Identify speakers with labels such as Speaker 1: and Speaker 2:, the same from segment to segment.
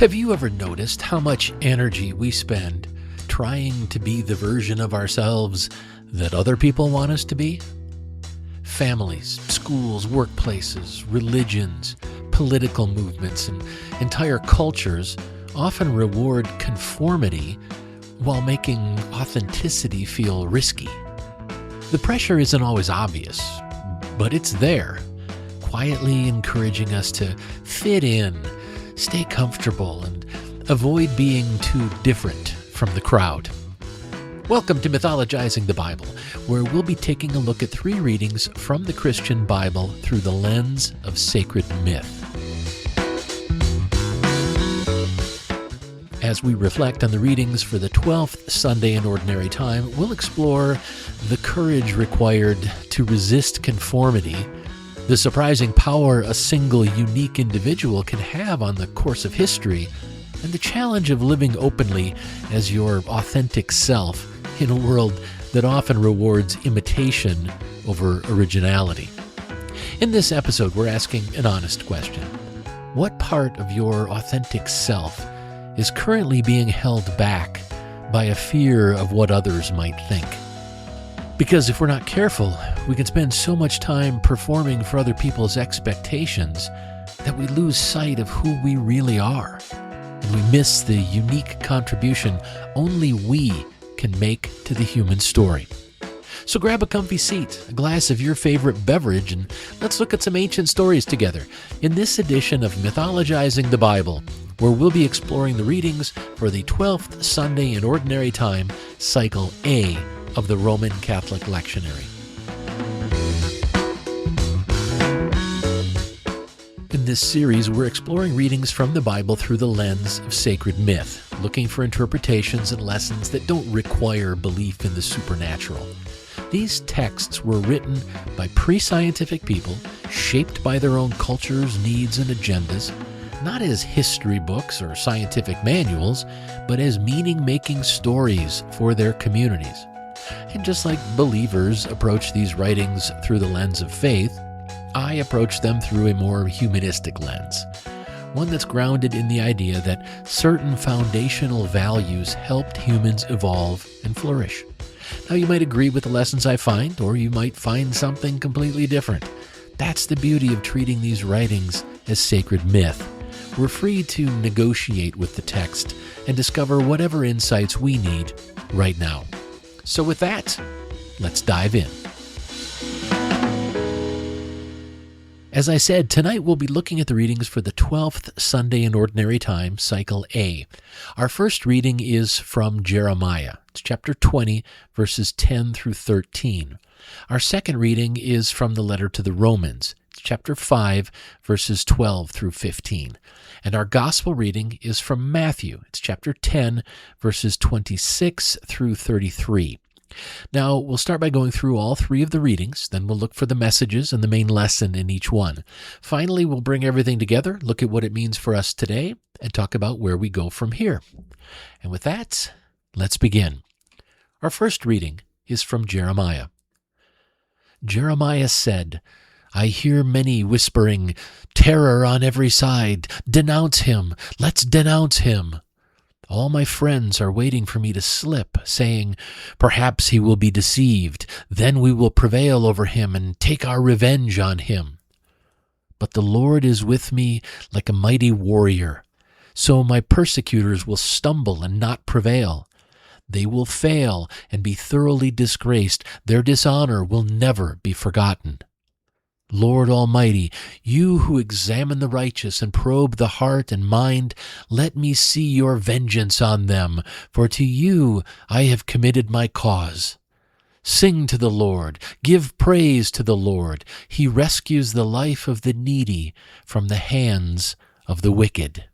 Speaker 1: Have you ever noticed how much energy we spend trying to be the version of ourselves that other people want us to be? Families, schools, workplaces, religions, political movements, and entire cultures often reward conformity while making authenticity feel risky. The pressure isn't always obvious, but it's there, quietly encouraging us to fit in, stay comfortable, and avoid being too different from the crowd. Welcome to Mythologizing the Bible, where we'll be taking a look at 3 readings from the Christian Bible through the lens of sacred myth. As we reflect on the readings for the 12th Sunday in Ordinary Time, we'll explore the courage required to resist conformity, the surprising power a single unique individual can have on the course of history, and the challenge of living openly as your authentic self in a world that often rewards imitation over originality. In this episode, we're asking an honest question. What part of your authentic self is currently being held back by a fear of what others might think? Because if we're not careful, we can spend so much time performing for other people's expectations that we lose sight of who we really are, and we miss the unique contribution only we can make to the human story. So grab a comfy seat, a glass of your favorite beverage, and let's look at some ancient stories together in this edition of Mythologizing the Bible, where we'll be exploring the readings for the 12th Sunday in Ordinary Time, Cycle A of the Roman Catholic Lectionary. In this series, we're exploring readings from the Bible through the lens of sacred myth, looking for interpretations and lessons that don't require belief in the supernatural. These texts were written by pre-scientific people, shaped by their own cultures, needs, and agendas, not as history books or scientific manuals, but as meaning-making stories for their communities. And just like believers approach these writings through the lens of faith, I approach them through a more humanistic lens, one that's grounded in the idea that certain foundational values helped humans evolve and flourish. Now, you might agree with the lessons I find, or you might find something completely different. That's the beauty of treating these writings as sacred myth. We're free to negotiate with the text and discover whatever insights we need right now. So with that, let's dive in. As I said, tonight we'll be looking at the readings for the 12th Sunday in Ordinary Time, Cycle A. Our first reading is from Jeremiah. It's chapter 20, verses 10 through 13. Our second reading is from the letter to the Romans. It's chapter 5, verses 12 through 15. And our gospel reading is from Matthew. It's chapter 10, verses 26 through 33. Now, we'll start by going through all 3 of the readings, then we'll look for the messages and the main lesson in each one. Finally, we'll bring everything together, look at what it means for us today, and talk about where we go from here. And with that, let's begin. Our first reading is from Jeremiah. Jeremiah said, I hear many whispering, terror on every side, denounce him, let's denounce him. All my friends are waiting for me to slip, saying, perhaps he will be deceived, then we will prevail over him and take our revenge on him. But the Lord is with me like a mighty warrior, so my persecutors will stumble and not prevail. They will fail and be thoroughly disgraced. Their dishonor will never be forgotten. Lord Almighty, you who examine the righteous and probe the heart and mind, let me see your vengeance on them, for to you I have committed my cause. Sing to the Lord, give praise to the Lord. He rescues the life of the needy from the hands of the wicked.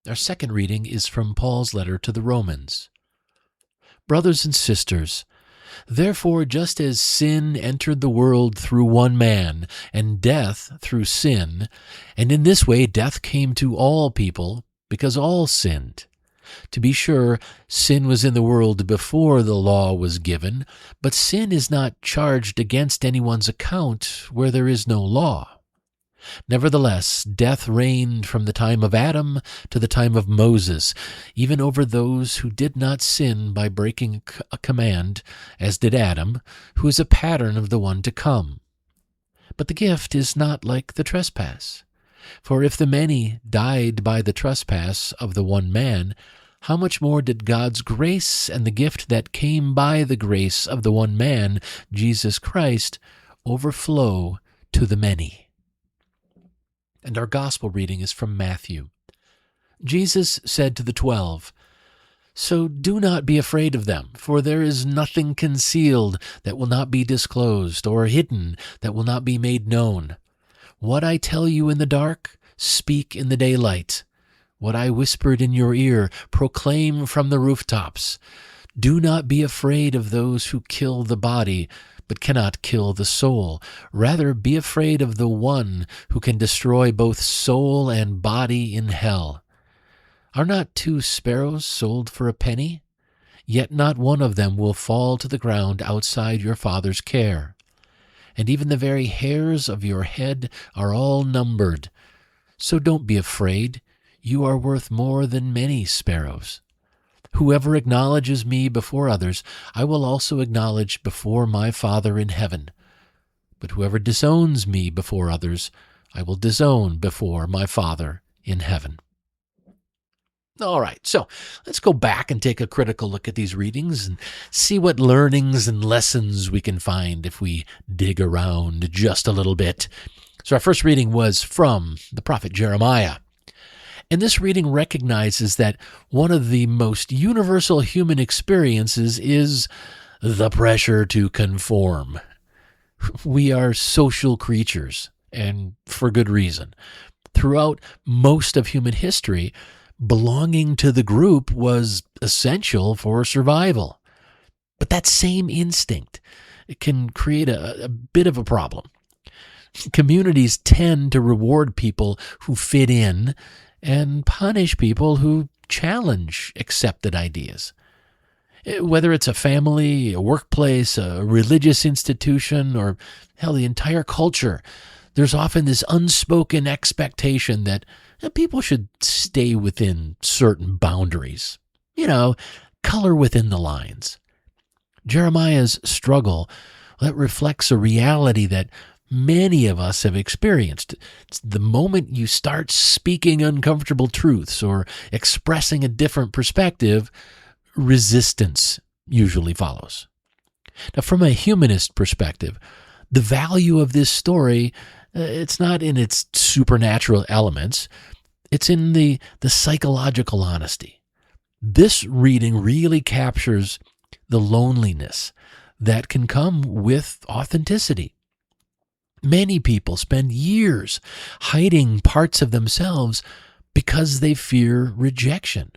Speaker 1: Our second reading is from Paul's letter to the Romans. Brothers and sisters, therefore, just as sin entered the world through one man, and death through sin, and in this way death came to all people, because all sinned. To be sure, sin was in the world before the law was given, but sin is not charged against anyone's account where there is no law. Nevertheless, death reigned from the time of Adam to the time of Moses, even over those who did not sin by breaking a command, as did Adam, who is a pattern of the one to come. But the gift is not like the trespass. For if the many died by the trespass of the one man, how much more did God's grace and the gift that came by the grace of the one man, Jesus Christ, overflow to the many? And our gospel reading is from Matthew. Jesus said to the 12, "So do not be afraid of them, for there is nothing concealed that will not be disclosed, or hidden that will not be made known. What I tell you in the dark, speak in the daylight. What I whispered in your ear, proclaim from the rooftops. Do not be afraid of those who kill the body, but cannot kill the soul. Rather, be afraid of the one who can destroy both soul and body in hell. Are not 2 sparrows sold for a penny? Yet not one of them will fall to the ground outside your Father's care. And even the very hairs of your head are all numbered. So don't be afraid. You are worth more than many sparrows. Whoever acknowledges me before others, I will also acknowledge before my Father in heaven. But whoever disowns me before others, I will disown before my Father in heaven." All right, so let's go back and take a critical look at these readings and see what learnings and lessons we can find if we dig around just a little bit. So our first reading was from the prophet Jeremiah. And this reading recognizes that one of the most universal human experiences is the pressure to conform. We are social creatures, and for good reason. Throughout most of human history, belonging to the group was essential for survival. But that same instinct can create a bit of a problem. Communities tend to reward people who fit in and punish people who challenge accepted ideas. Whether it's a family, a workplace, a religious institution, or hell, the entire culture, there's often this unspoken expectation that people should stay within certain boundaries. Color within the lines. Jeremiah's struggle, that reflects a reality that many of us have experienced. It's the moment you start speaking uncomfortable truths or expressing a different perspective, resistance usually follows. Now, from a humanist perspective, the value of this story, it's not in its supernatural elements, it's in the psychological honesty. This reading really captures the loneliness that can come with authenticity. Many people spend years hiding parts of themselves because they fear rejection.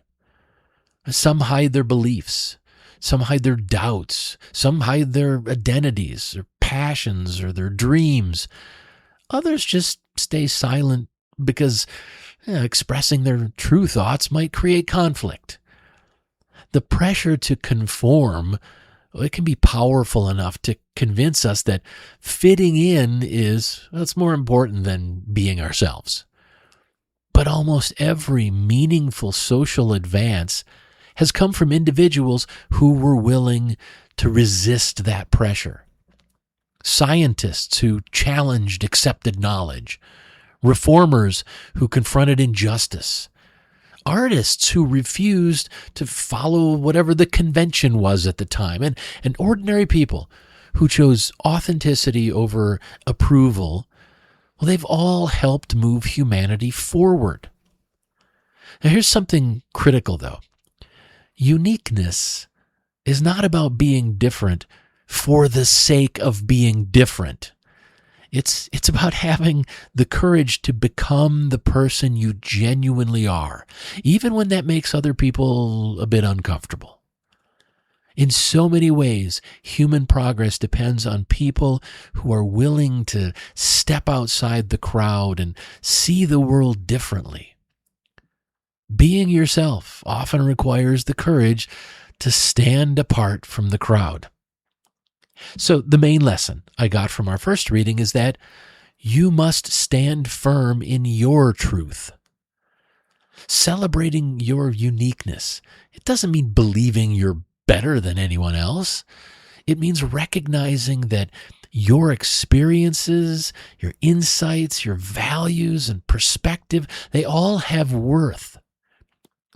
Speaker 1: Some hide their beliefs. Some hide their doubts. Some hide their identities, their passions, or their dreams. Others just stay silent because expressing their true thoughts might create conflict. The pressure to conform, it can be powerful enough to convince us that fitting in that's more important than being ourselves. But almost every meaningful social advance has come from individuals who were willing to resist that pressure. Scientists who challenged accepted knowledge, reformers who confronted injustice, artists who refused to follow whatever the convention was at the time, and ordinary people who chose authenticity over approval. Well, they've all helped move humanity forward. Now, here's something critical, though. Uniqueness is not about being different for the sake of being different. It's about having the courage to become the person you genuinely are, even when that makes other people a bit uncomfortable. In so many ways, human progress depends on people who are willing to step outside the crowd and see the world differently. Being yourself often requires the courage to stand apart from the crowd. So the main lesson I got from our first reading is that You must stand firm in your truth. Celebrating your uniqueness. It doesn't mean believing you're better than anyone else. It means recognizing that your experiences, your insights, your values and perspective, they all have worth.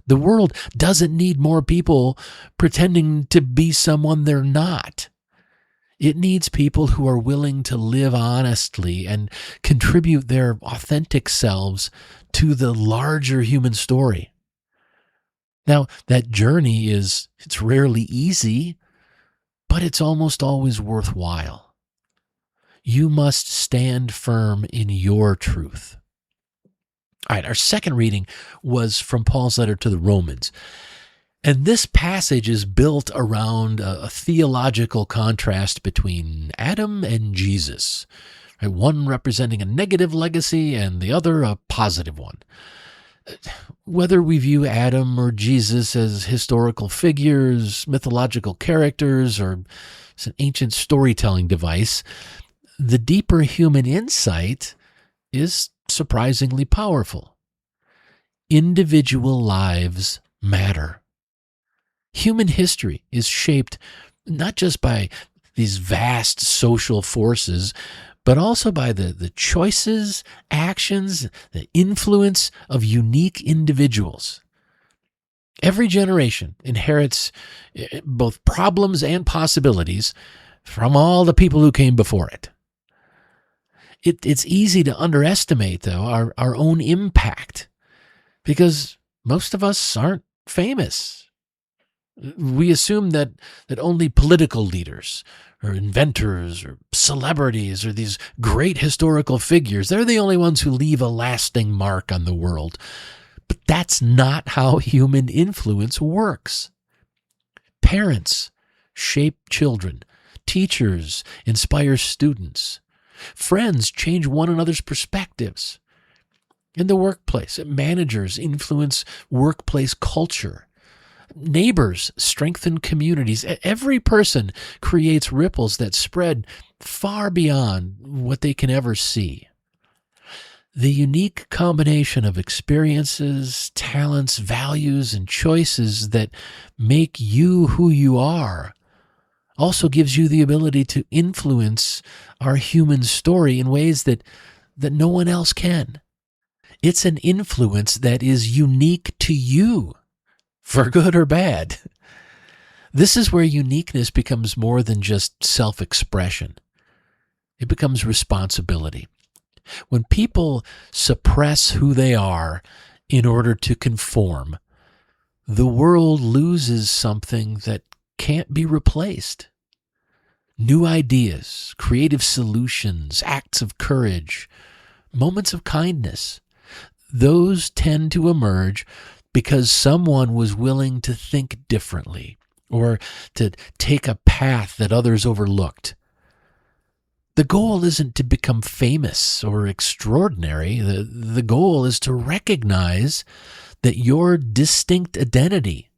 Speaker 1: The world doesn't need more people pretending to be someone they're not. It needs people who are willing to live honestly and contribute their authentic selves to the larger human story. Now, that journey it's rarely easy, but it's almost always worthwhile. You must stand firm in your truth. All right, our second reading was from Paul's letter to the Romans. And this passage is built around a theological contrast between Adam and Jesus, right? One representing a negative legacy and the other a positive one. Whether we view Adam or Jesus as historical figures, mythological characters, or as an ancient storytelling device, the deeper human insight is surprisingly powerful. Individual lives matter. Human history is shaped not just by these vast social forces, but also by the choices, actions, the influence of unique individuals. Every generation inherits both problems and possibilities from all the people who came before it. It's easy to underestimate, though, our own impact, because most of us aren't famous. We assume that only political leaders or inventors or celebrities or these great historical figures, they're the only ones who leave a lasting mark on the world. But that's not how human influence works. Parents shape children. Teachers inspire students. Friends change one another's perspectives. In the workplace, managers influence workplace culture. Neighbors strengthen communities. Every person creates ripples that spread far beyond what they can ever see. The unique combination of experiences, talents, values, and choices that make you who you are also gives you the ability to influence our human story in ways that no one else can. It's an influence that is unique to you, for good or bad. This is where uniqueness becomes more than just self-expression. It becomes responsibility. When people suppress who they are in order to conform, the world loses something that can't be replaced. New ideas, creative solutions, acts of courage, moments of kindness, those tend to emerge because someone was willing to think differently or to take a path that others overlooked. The goal isn't to become famous or extraordinary. The goal is to recognize that your distinct identity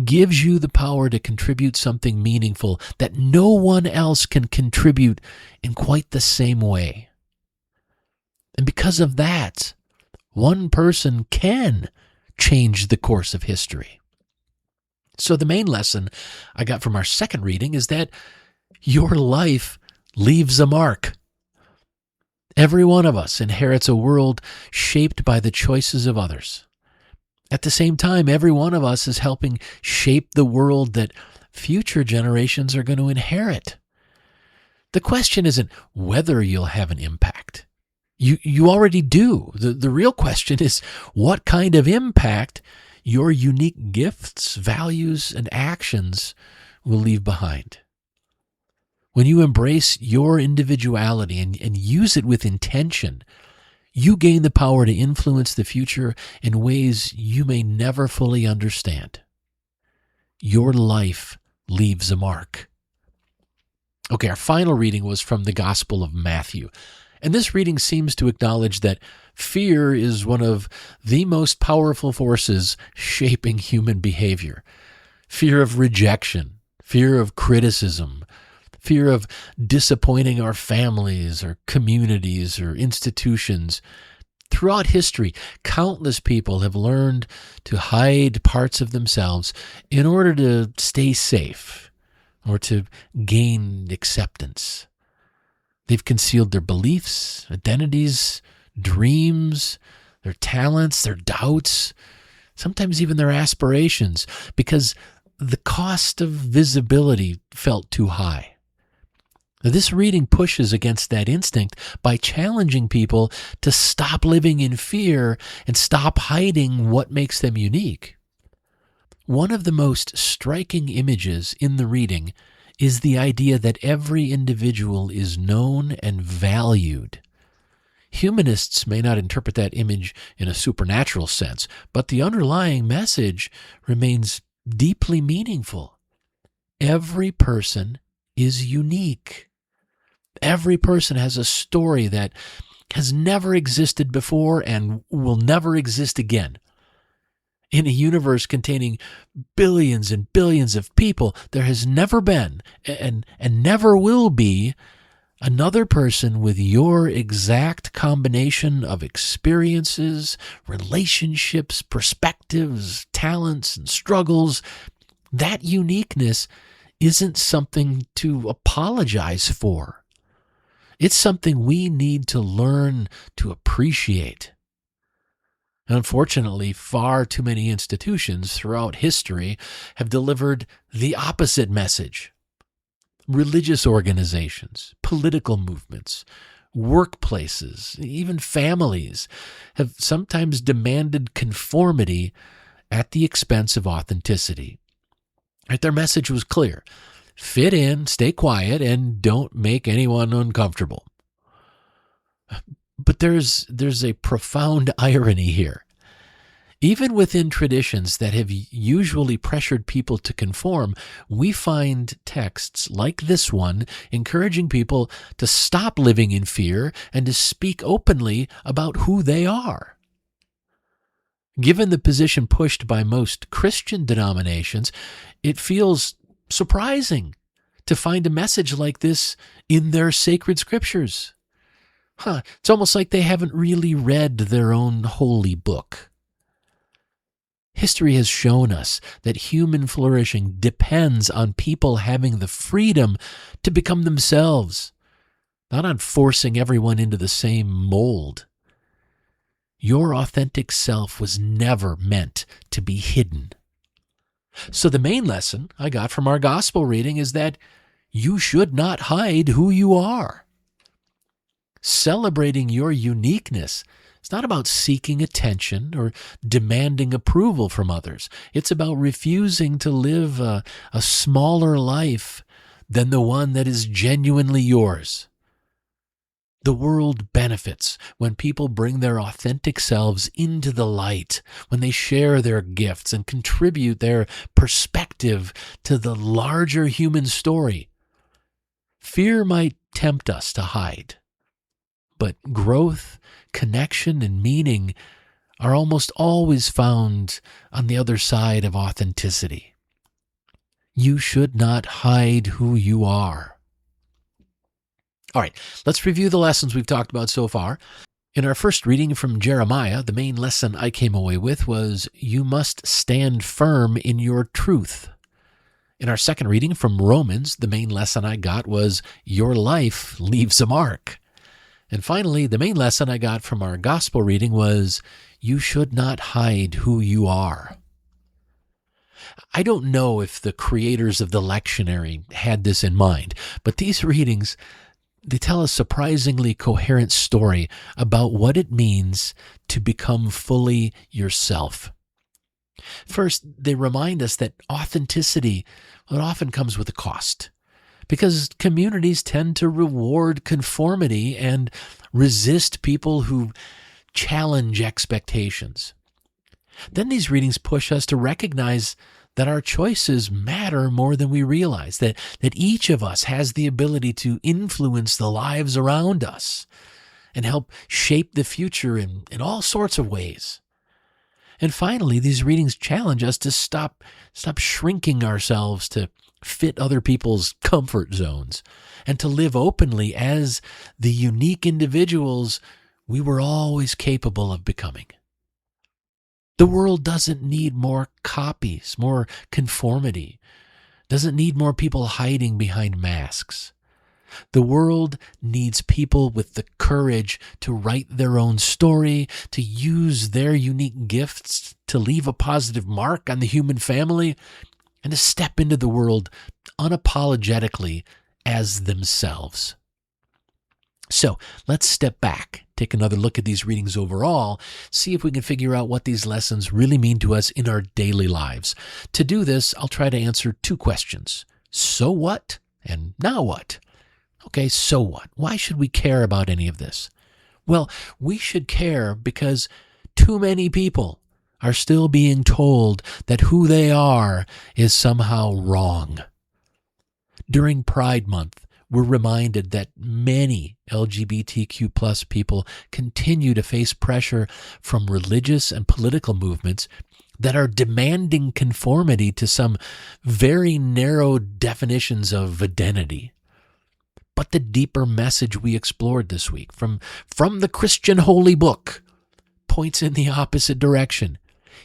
Speaker 1: gives you the power to contribute something meaningful that no one else can contribute in quite the same way. And because of that, one person can change the course of history. So the main lesson I got from our second reading is that your life leaves a mark. Every one of us inherits a world shaped by the choices of others. At the same time, every one of us is helping shape the world that future generations are going to inherit. The question isn't whether you'll have an impact. You already do. The real question is what kind of impact your unique gifts, values, and actions will leave behind. When you embrace your individuality and use it with intention, you gain the power to influence the future in ways you may never fully understand. Your life leaves a mark. Okay, our final reading was from the Gospel of Matthew. And this reading seems to acknowledge that fear is one of the most powerful forces shaping human behavior. Fear of rejection, fear of criticism, fear of disappointing our families or communities or institutions. Throughout history, countless people have learned to hide parts of themselves in order to stay safe or to gain acceptance. They've concealed their beliefs, identities, dreams, their talents, their doubts, sometimes even their aspirations, because the cost of visibility felt too high. Now, this reading pushes against that instinct by challenging people to stop living in fear and stop hiding what makes them unique. One of the most striking images in the reading is the idea that every individual is known and valued. Humanists may not interpret that image in a supernatural sense, but the underlying message remains deeply meaningful. Every person is unique. Every person has a story that has never existed before and will never exist again. In a universe containing billions and billions of people, there has never been and never will be another person with your exact combination of experiences, relationships, perspectives, talents, and struggles. That uniqueness isn't something to apologize for. It's something we need to learn to appreciate. Unfortunately, far too many institutions throughout history have delivered the opposite message. Religious organizations, political movements, workplaces, even families have sometimes demanded conformity at the expense of authenticity. Their message was clear: fit in, stay quiet, and don't make anyone uncomfortable. But there's a profound irony here. Even within traditions that have usually pressured people to conform, we find texts like this one encouraging people to stop living in fear and to speak openly about who they are. Given the position pushed by most Christian denominations, it feels surprising to find a message like this in their sacred scriptures. It's almost like they haven't really read their own holy book. History has shown us that human flourishing depends on people having the freedom to become themselves, not on forcing everyone into the same mold. Your authentic self was never meant to be hidden. So the main lesson I got from our gospel reading is that you should not hide who you are. Celebrating your uniqueness, it's not about seeking attention or demanding approval from others. It's about refusing to live a smaller life than the one that is genuinely yours. The world benefits when people bring their authentic selves into the light, when they share their gifts and contribute their perspective to the larger human story. Fear might tempt us to hide, but growth, connection, and meaning are almost always found on the other side of authenticity. You should not hide who you are. All right, let's review the lessons we've talked about so far. In our first reading from Jeremiah, the main lesson I came away with was, you must stand firm in your truth. In our second reading from Romans, the main lesson I got was, your life leaves a mark. And finally, the main lesson I got from our gospel reading was, you should not hide who you are. I don't know if the creators of the lectionary had this in mind, but these readings, they tell a surprisingly coherent story about what it means to become fully yourself. First, they remind us that authenticity, it often comes with a cost, because communities tend to reward conformity and resist people who challenge expectations. Then these readings push us to recognize that our choices matter more than we realize, that each of us has the ability to influence the lives around us and help shape the future in all sorts of ways. And finally, these readings challenge us to stop shrinking ourselves to fit other people's comfort zones, and to live openly as the unique individuals we were always capable of becoming. The world doesn't need more copies, more conformity, doesn't need more people hiding behind masks. The world needs people with the courage to write their own story, to use their unique gifts to leave a positive mark on the human family, and to step into the world unapologetically as themselves. So let's step back, take another look at these readings overall, see if we can figure out what these lessons really mean to us in our daily lives. To do this, I'll try to answer two questions. So what? And now what? Okay, so what? Why should we care about any of this? Well, we should care because too many people are still being told that who they are is somehow wrong. During Pride Month, we're reminded that many LGBTQ plus people continue to face pressure from religious and political movements that are demanding conformity to some very narrow definitions of identity. But the deeper message we explored this week from the Christian Holy Book points in the opposite direction.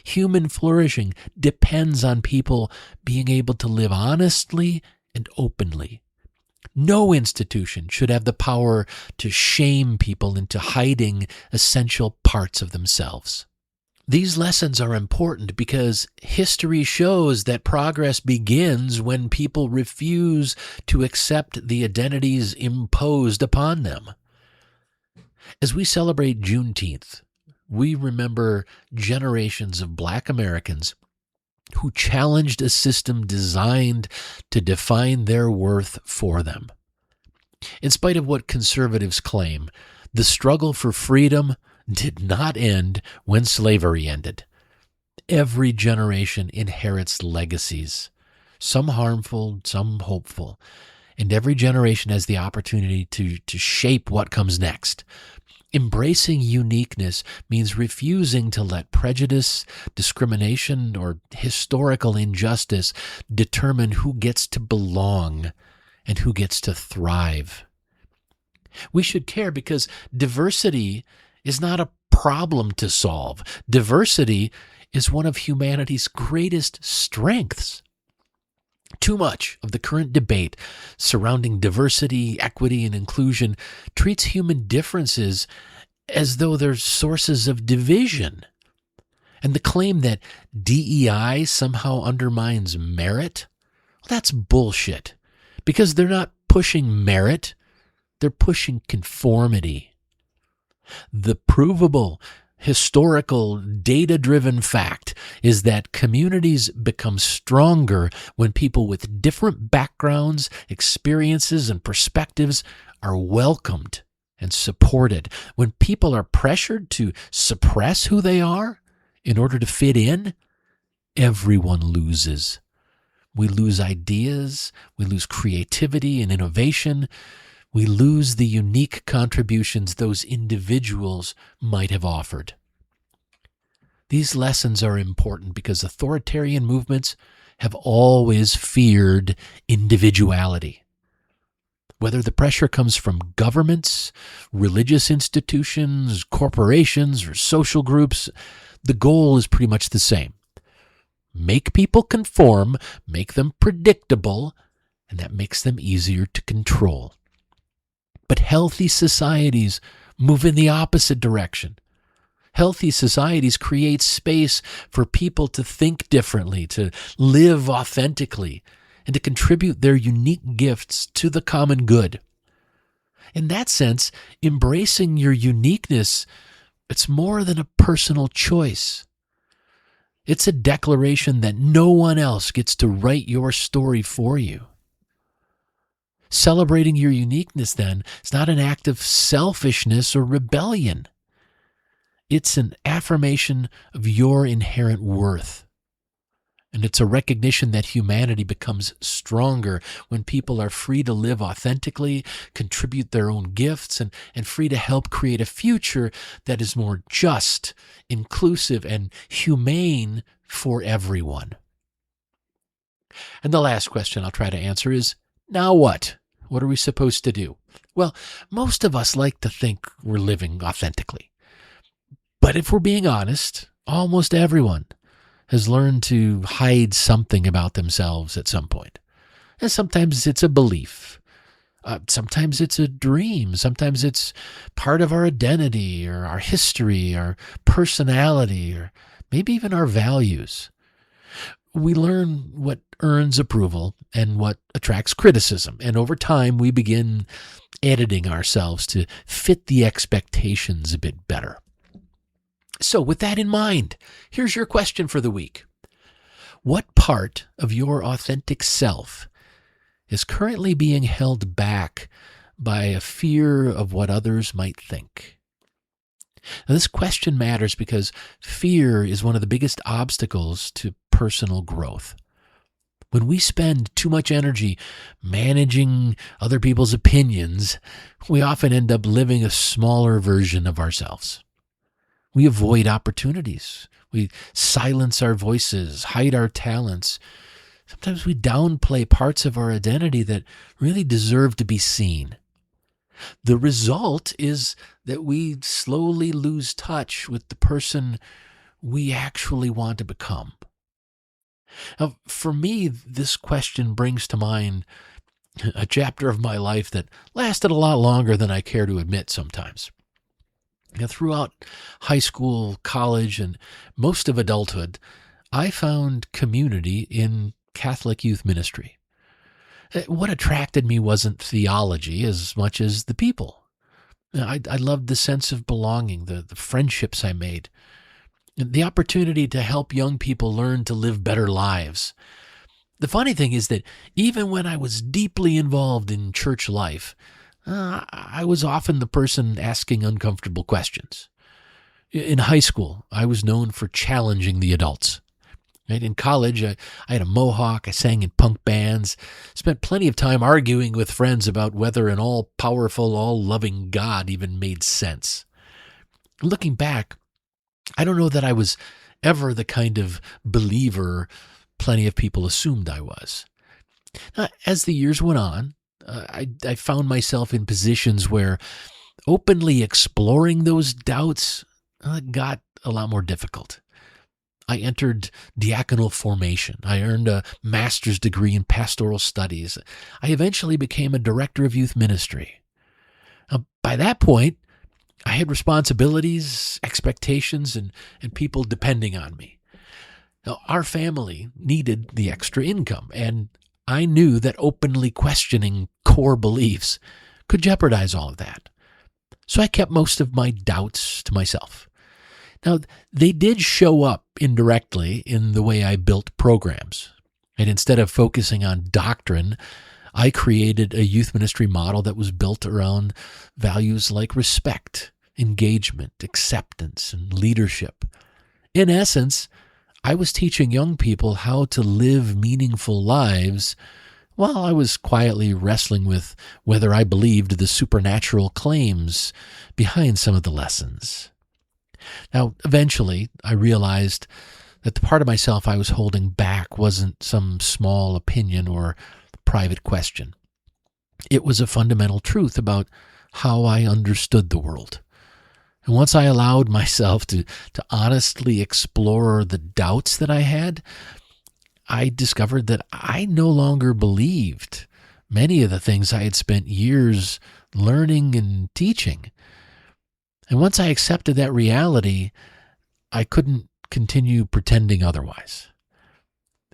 Speaker 1: Human flourishing depends on people being able to live honestly and openly. No institution should have the power to shame people into hiding essential parts of themselves. These lessons are important because history shows that progress begins when people refuse to accept the identities imposed upon them. As we celebrate Juneteenth, we remember generations of Black Americans who challenged a system designed to define their worth for them. In spite of what conservatives claim, the struggle for freedom did not end when slavery ended. Every generation inherits legacies, some harmful, some hopeful, and every generation has the opportunity to shape what comes next. Embracing uniqueness means refusing to let prejudice, discrimination, or historical injustice determine who gets to belong and who gets to thrive. We should care because diversity is not a problem to solve. Diversity is one of humanity's greatest strengths. Too much of the current debate surrounding diversity, equity, and inclusion treats human differences as though they're sources of division. And the claim that DEI somehow undermines merit, well, that's bullshit. Because they're not pushing merit, they're pushing conformity. The provable, historical, data-driven fact is that communities become stronger when people with different backgrounds, experiences, and perspectives are welcomed and supported. When people are pressured to suppress who they are in order to fit in, everyone loses. We lose ideas, we lose creativity and innovation, we lose the unique contributions those individuals might have offered. These lessons are important because authoritarian movements have always feared individuality. Whether the pressure comes from governments, religious institutions, corporations, or social groups, the goal is pretty much the same. Make people conform, make them predictable, and that makes them easier to control. But healthy societies move in the opposite direction. Healthy societies create space for people to think differently, to live authentically, and to contribute their unique gifts to the common good. In that sense, embracing your uniqueness, it's more than a personal choice. It's a declaration that no one else gets to write your story for you. Celebrating your uniqueness, then, is not an act of selfishness or rebellion. It's an affirmation of your inherent worth. And it's a recognition that humanity becomes stronger when people are free to live authentically, contribute their own gifts, and free to help create a future that is more just, inclusive, and humane for everyone. And the last question I'll try to answer is, now what? What are we supposed to do? Well, most of us like to think we're living authentically. But if we're being honest, almost everyone has learned to hide something about themselves at some point. And sometimes it's a belief. Sometimes it's a dream. Sometimes it's part of our identity or our history, our personality, or maybe even our values. We learn what earns approval and what attracts criticism. And over time, we begin editing ourselves to fit the expectations a bit better. So with that in mind, here's your question for the week. What part of your authentic self is currently being held back by a fear of what others might think? Now, this question matters because fear is one of the biggest obstacles to personal growth. When we spend too much energy managing other people's opinions, we often end up living a smaller version of ourselves. We avoid opportunities. We silence our voices, hide our talents. Sometimes we downplay parts of our identity that really deserve to be seen. The result is that we slowly lose touch with the person we actually want to become. Now, for me, this question brings to mind a chapter of my life that lasted a lot longer than I care to admit sometimes. Now, throughout high school, college, and most of adulthood, I found community in Catholic youth ministry. What attracted me wasn't theology as much as the people. I loved the sense of belonging, the friendships I made, and the opportunity to help young people learn to live better lives. The funny thing is that even when I was deeply involved in church life, I was often the person asking uncomfortable questions. In high school, I was known for challenging the adults. Right? In college, I had a mohawk, I sang in punk bands, spent plenty of time arguing with friends about whether an all-powerful, all-loving God even made sense. Looking back, I don't know that I was ever the kind of believer plenty of people assumed I was. As the years went on, I found myself in positions where openly exploring those doubts got a lot more difficult. I entered diaconal formation. I earned a master's degree in pastoral studies. I eventually became a director of youth ministry. Now, by that point, I had responsibilities, expectations, and people depending on me. Now, our family needed the extra income, and I knew that openly questioning core beliefs could jeopardize all of that. So I kept most of my doubts to myself. Now, they did show up indirectly in the way I built programs. And instead of focusing on doctrine, I created a youth ministry model that was built around values like respect, engagement, acceptance, and leadership. In essence, I was teaching young people how to live meaningful lives while I was quietly wrestling with whether I believed the supernatural claims behind some of the lessons. Now, eventually, I realized that the part of myself I was holding back wasn't some small opinion or private question. It was a fundamental truth about how I understood the world. And once I allowed myself to honestly explore the doubts that I had, I discovered that I no longer believed many of the things I had spent years learning and teaching. And once I accepted that reality, I couldn't continue pretending otherwise.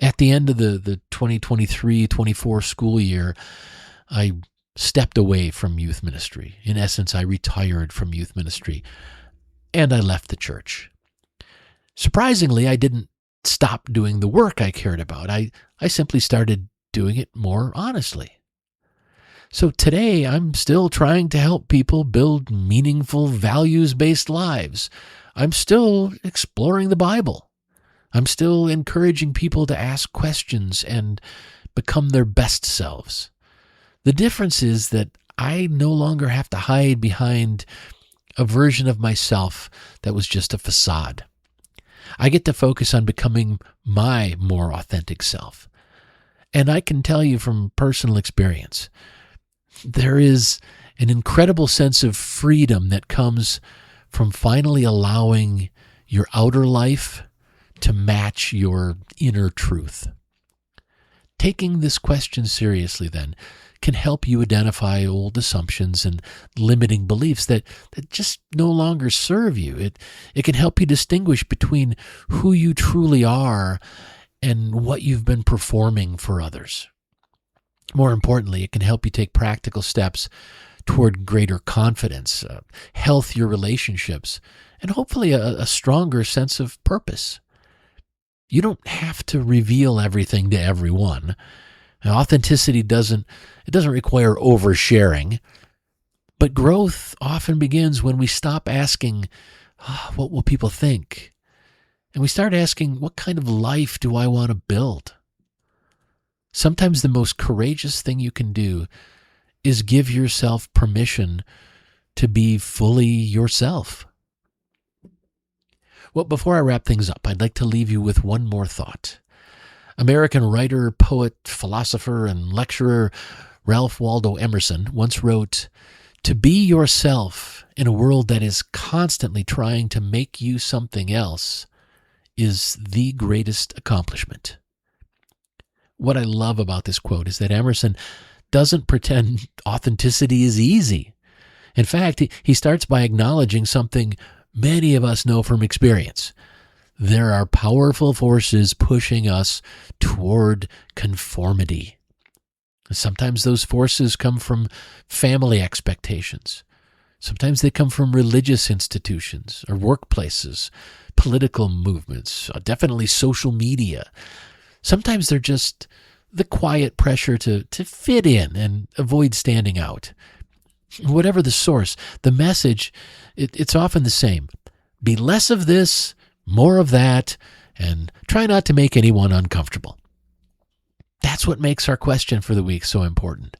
Speaker 1: At the end of the 2023-24 school year, I stepped away from youth ministry. In essence, I retired from youth ministry, and I left the church. Surprisingly, I didn't stop doing the work I cared about. I simply started doing it more honestly. So today, I'm still trying to help people build meaningful, values-based lives. I'm still exploring the Bible. I'm still encouraging people to ask questions and become their best selves. The difference is that I no longer have to hide behind a version of myself that was just a facade. I get to focus on becoming my more authentic self. And I can tell you from personal experience, there is an incredible sense of freedom that comes from finally allowing your outer life to match your inner truth. Taking this question seriously, then, can help you identify old assumptions and limiting beliefs that just no longer serve you. It can help you distinguish between who you truly are and what you've been performing for others. More importantly, it can help you take practical steps toward greater confidence, healthier relationships, and hopefully a stronger sense of purpose. You don't have to reveal everything to everyone. Now, authenticity doesn't require oversharing, but growth often begins when we stop asking, what will people think? And we start asking, what kind of life do I want to build? Sometimes the most courageous thing you can do is give yourself permission to be fully yourself. Well, before I wrap things up, I'd like to leave you with one more thought. American writer, poet, philosopher, and lecturer Ralph Waldo Emerson once wrote, "To be yourself in a world that is constantly trying to make you something else is the greatest accomplishment." What I love about this quote is that Emerson doesn't pretend authenticity is easy. In fact, he starts by acknowledging something many of us know from experience. There are powerful forces pushing us toward conformity. Sometimes those forces come from family expectations. Sometimes they come from religious institutions or workplaces, political movements, definitely social media. Sometimes they're just the quiet pressure to fit in and avoid standing out. Whatever the source, the message, it's often the same. Be less of this, more of that, and try not to make anyone uncomfortable. That's what makes our question for the week so important.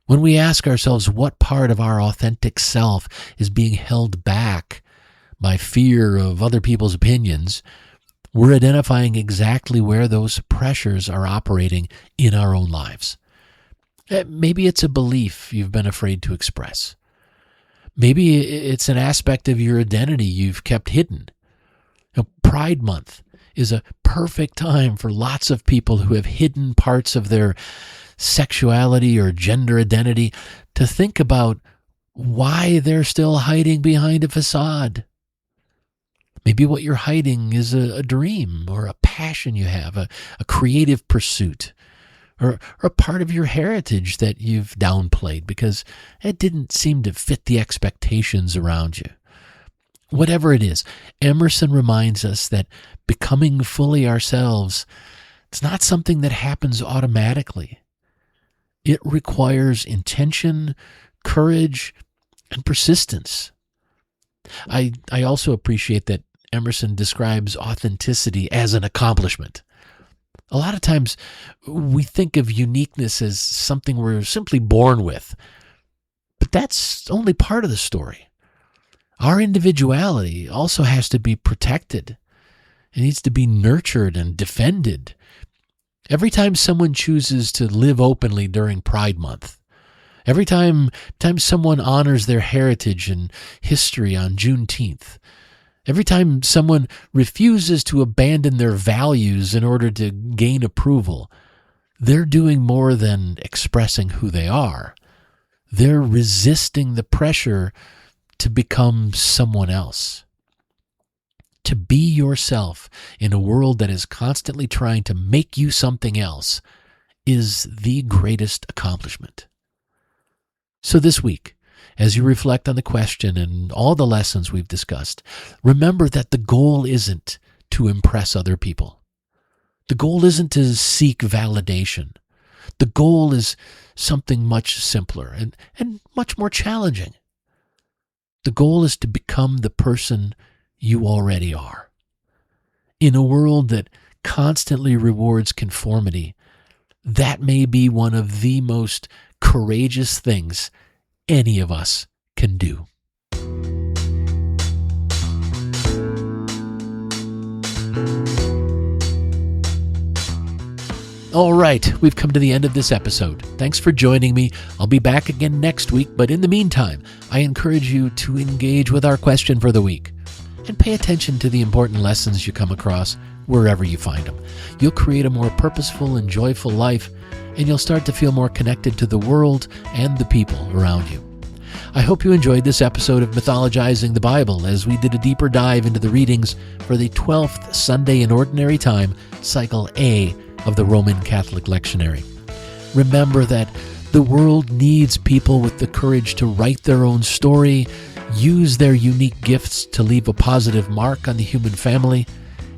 Speaker 1: When we ask ourselves what part of our authentic self is being held back by fear of other people's opinions, we're identifying exactly where those pressures are operating in our own lives. Maybe it's a belief you've been afraid to express. Maybe it's an aspect of your identity you've kept hidden. Pride Month is a perfect time for lots of people who have hidden parts of their sexuality or gender identity to think about why they're still hiding behind a facade. Maybe what you're hiding is a dream or a passion you have, a creative pursuit, or a part of your heritage that you've downplayed because it didn't seem to fit the expectations around you. Whatever it is, Emerson reminds us that becoming fully ourselves, it's not something that happens automatically. It requires intention, courage, and persistence. I also appreciate that Emerson describes authenticity as an accomplishment. A lot of times we think of uniqueness as something we're simply born with, but that's only part of the story. Our individuality also has to be protected. It needs to be nurtured and defended. Every time someone chooses to live openly during Pride Month, every time someone honors their heritage and history on Juneteenth, every time someone refuses to abandon their values in order to gain approval, they're doing more than expressing who they are. They're resisting the pressure to become someone else. To be yourself in a world that is constantly trying to make you something else is the greatest accomplishment. So this week, as you reflect on the question and all the lessons we've discussed, remember that the goal isn't to impress other people. The goal isn't to seek validation. The goal is something much simpler and much more challenging. The goal is to become the person you already are. In a world that constantly rewards conformity, that may be one of the most courageous things any of us can do. All right, we've come to the end of this episode. Thanks for joining me. I'll be back again next week, but in the meantime, I encourage you to engage with our question for the week and pay attention to the important lessons you come across wherever you find them. You'll create a more purposeful and joyful life, and you'll start to feel more connected to the world and the people around you. I hope you enjoyed this episode of Mythologizing the Bible as we did a deeper dive into the readings for the 12th Sunday in Ordinary Time, Cycle A of the Roman Catholic Lectionary. Remember that the world needs people with the courage to write their own story, use their unique gifts to leave a positive mark on the human family,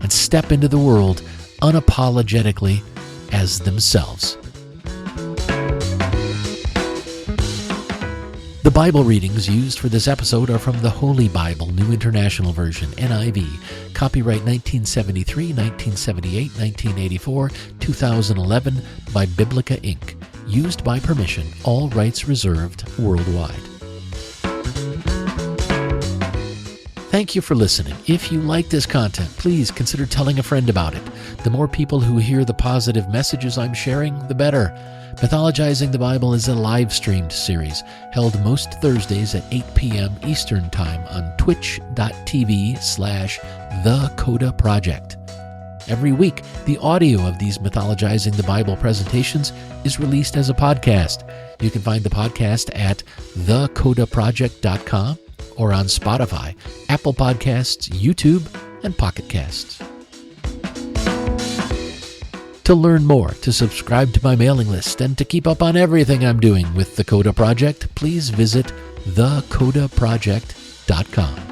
Speaker 1: and step into the world unapologetically as themselves. The Bible readings used for this episode are from the Holy Bible, New International Version, NIV, copyright 1973, 1978, 1984, 2011 by Biblica Inc., used by permission, all rights reserved worldwide. Thank you for listening. If you like this content, please consider telling a friend about it. The more people who hear the positive messages I'm sharing, the better. Mythologizing the Bible is a live-streamed series held most Thursdays at 8 p.m. Eastern Time on twitch.tv/TheCodaProject. Every week, the audio of these Mythologizing the Bible presentations is released as a podcast. You can find the podcast at thecodaproject.com or on Spotify, Apple Podcasts, YouTube, and Pocket Casts. To learn more, to subscribe to my mailing list, and to keep up on everything I'm doing with the Coda Project, please visit thecodaproject.com.